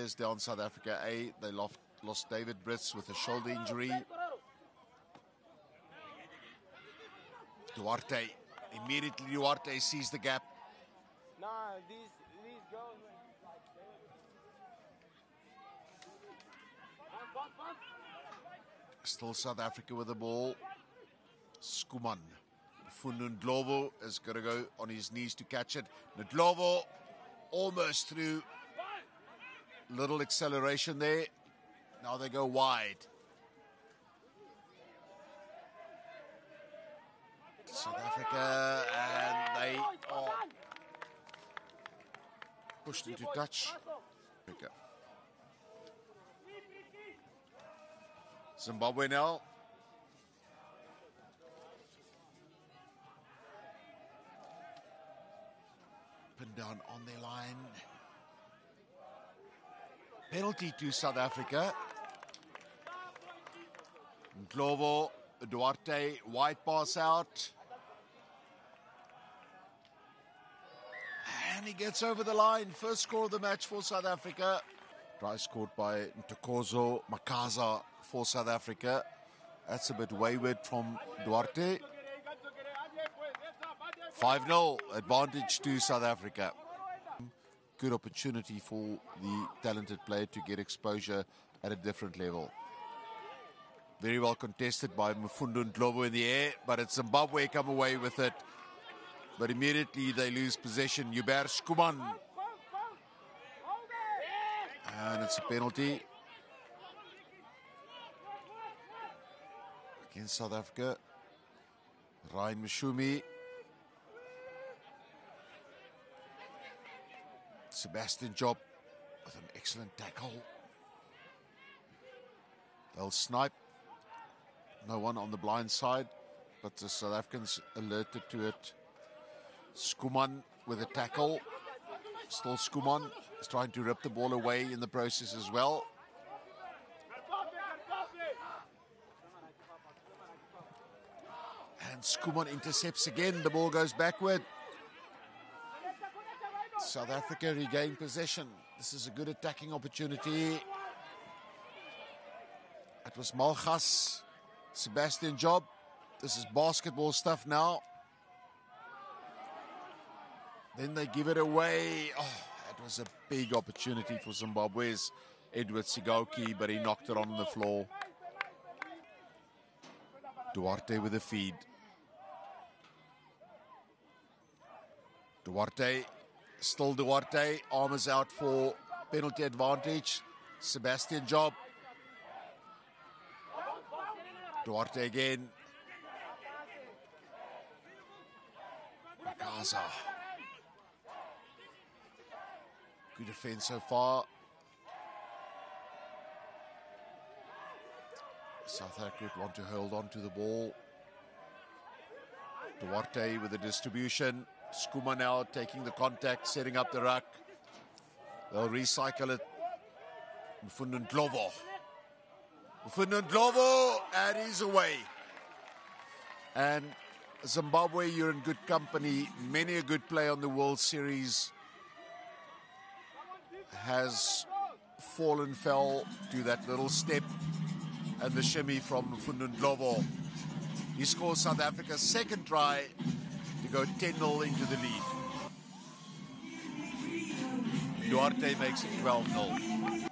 players down South Africa A. They lost David Brits with a shoulder injury. Duarte, immediately Duarte sees the gap. Nah, these girls Still South Africa with the ball. Skuman. Ndlovu is going to go on his knees to catch it. Ndlovu almost through. Little acceleration there. Now they go wide. South Africa, and they are pushed into touch. Zimbabwe now. Pinned down on their line. Penalty to South Africa. Ndlovu, Duarte, wide pass out. And he gets over the line. First score of the match for South Africa. Try scored by Ntokozo Makaza for South Africa. That's a bit wayward from Duarte. 5-0 advantage to South Africa. Good opportunity for the talented player to get exposure at a different level. Very well contested by Ndlovu in the air, but it's Zimbabwe come away with it. But immediately they lose possession. Hubert Skuman. And it's a penalty against South Africa. Ryan Mashumi. Sebastian Job with an excellent tackle. They'll snipe. No one on the blind side, but the South Africans alerted to it. Skuman with a tackle. Still Skuman is trying to rip the ball away in the process as well. And Skuman intercepts again. The ball goes backward. South Africa regain possession. This is a good attacking opportunity. It was Malgas, Sebastian Job. This is basketball stuff now. Then they give it away. Oh, it was a big opportunity for Zimbabwe's Edward Sigoki, but he knocked it on the floor. Duarte with a feed. Duarte, still Duarte. Arm is out for penalty advantage. Sebastian Job. Duarte again. Makaza. Good defense so far. South Africa want to hold on to the ball. Duarte with the distribution. Skuma now taking the contact, setting up the ruck. They'll recycle it. Ndlovu. Ndlovu, and he's away. And Zimbabwe, you're in good company. Many a good play on the World Series has fell to that little step and the shimmy from Ndlovu. He scores South Africa's second try to go 10-0 into the lead. Duarte makes it 12-0.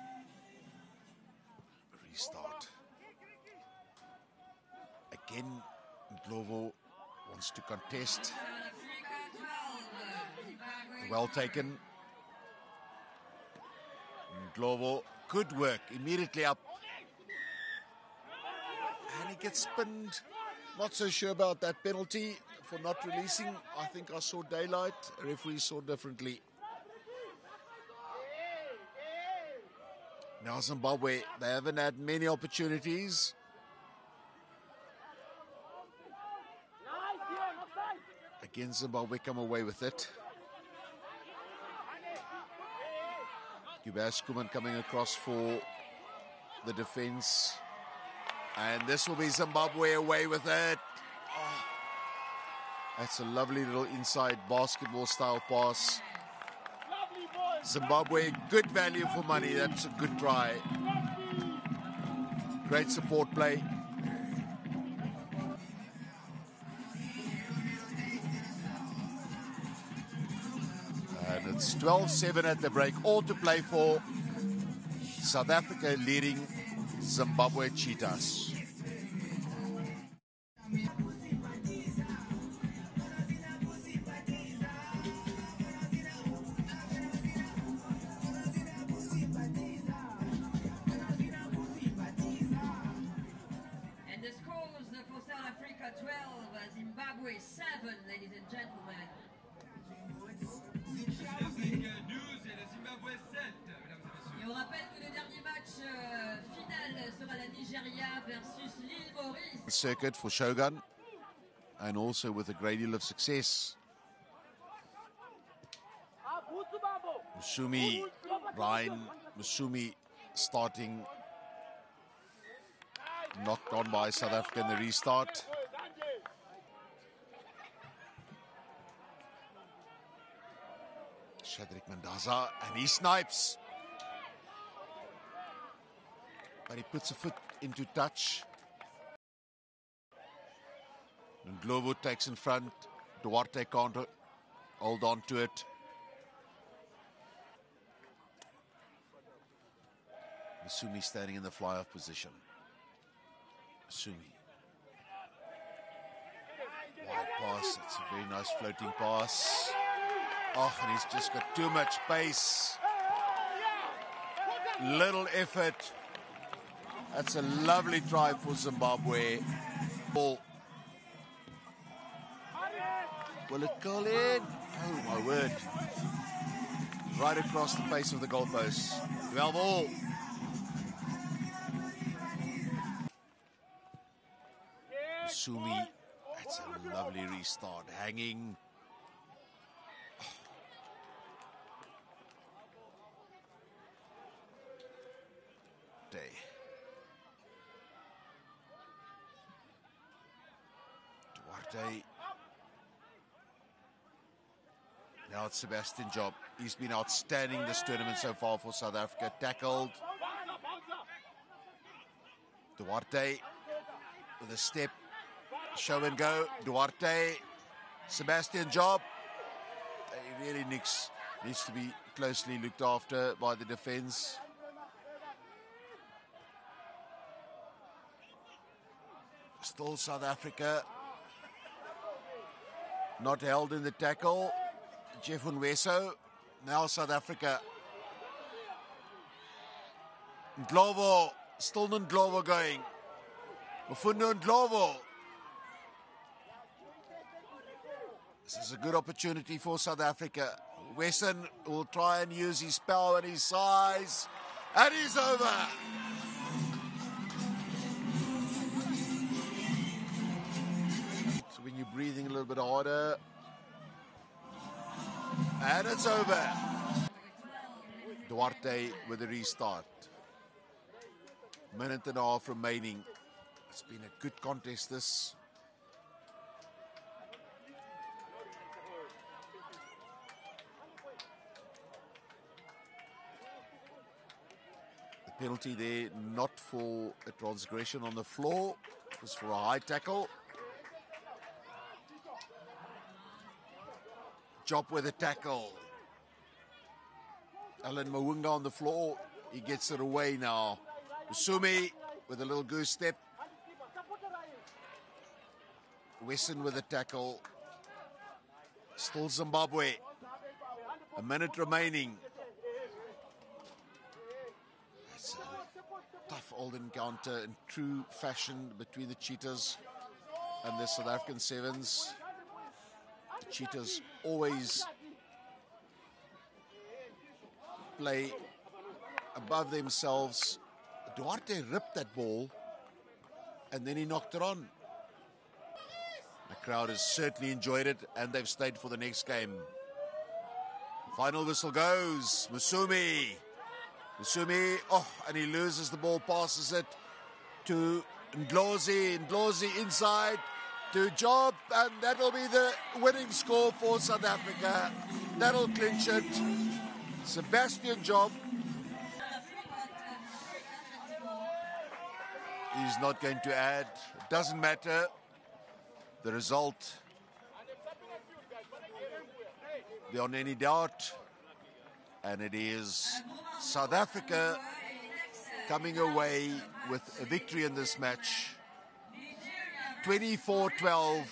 Restart. Again, Ndlovu wants to contest. Well taken. Ndlovu, good work, immediately up. And he gets spinned. Not so sure about that penalty for not releasing. I think I saw daylight. Referee saw differently. Now Zimbabwe, they haven't had many opportunities. Again, Zimbabwe come away with it. Hubert Skuman coming across for the defense. And this will be Zimbabwe away with it. Oh, that's a lovely little inside basketball style pass. Zimbabwe, good value for money. That's a good try. Great support play. And it's 12-7 at the break. All to play for. South Africa leading Zimbabwe Cheetahs. Zimbabwe 7, ladies and gentlemen. Et on rappelle que le dernier match final sera la Nigeria versus l'île Maurice. Circuit for Shogun, and also with a great deal of success. Musumi, Ryan Musumi starting, knocked on by South Africa in the restart. Shadrack Mandaza, and he snipes. But he puts a foot into touch. And Glovo takes in front. Duarte can't hold on to it. Musumi standing in the fly-off position. Musumi. Wide pass. It's a very nice floating pass. Oh, and he's just got too much pace. Little effort. That's a lovely try for Zimbabwe. Ball. Will it go in? Oh, my word. Right across the face of the goalpost. Well, ball. Musumi. That's a lovely restart. Hanging. Duarte. Now it's Sebastian's job. He's been outstanding this tournament so far for South Africa. Tackled. Duarte with a step. Show and go. Duarte. Sebastian's job. He really needs to be closely looked after by the defense. Still South Africa. Not held in the tackle. Jeff Unweso. Now South Africa. Ndlovu. Still Ndlovu going. Mfundo Ndlovu. This is a good opportunity for South Africa. Wesson will try and use his power and his size. And he's over. So when you're breathing a little bit harder. And it's over. Duarte with a restart. Minute and a half remaining. It's been a good contest, this. The penalty there, not for a transgression on the floor. It was for a high tackle. Job with a tackle. Alan Mawunga on the floor. He gets it away now. Musumi with a little goose step. Wesson with a tackle. Still Zimbabwe. A minute remaining. It's a tough old encounter in true fashion between the Cheetahs and the South African Sevens. The Cheetahs always play above themselves. Duarte ripped that ball and then he knocked it on. The crowd has certainly enjoyed it and they've stayed for the next game. Final whistle goes. Musumi. Musumi, oh, and he loses the ball, passes it to Ndlozi. Ndlozi inside to Job, and that'll be the winning score for South Africa. That'll clinch it. Sebastian Job is not going to add. It doesn't matter. The result beyond any doubt. And it is South Africa coming away with a victory in this match. 24-12,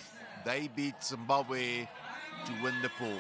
they beat Zimbabwe to win the pool.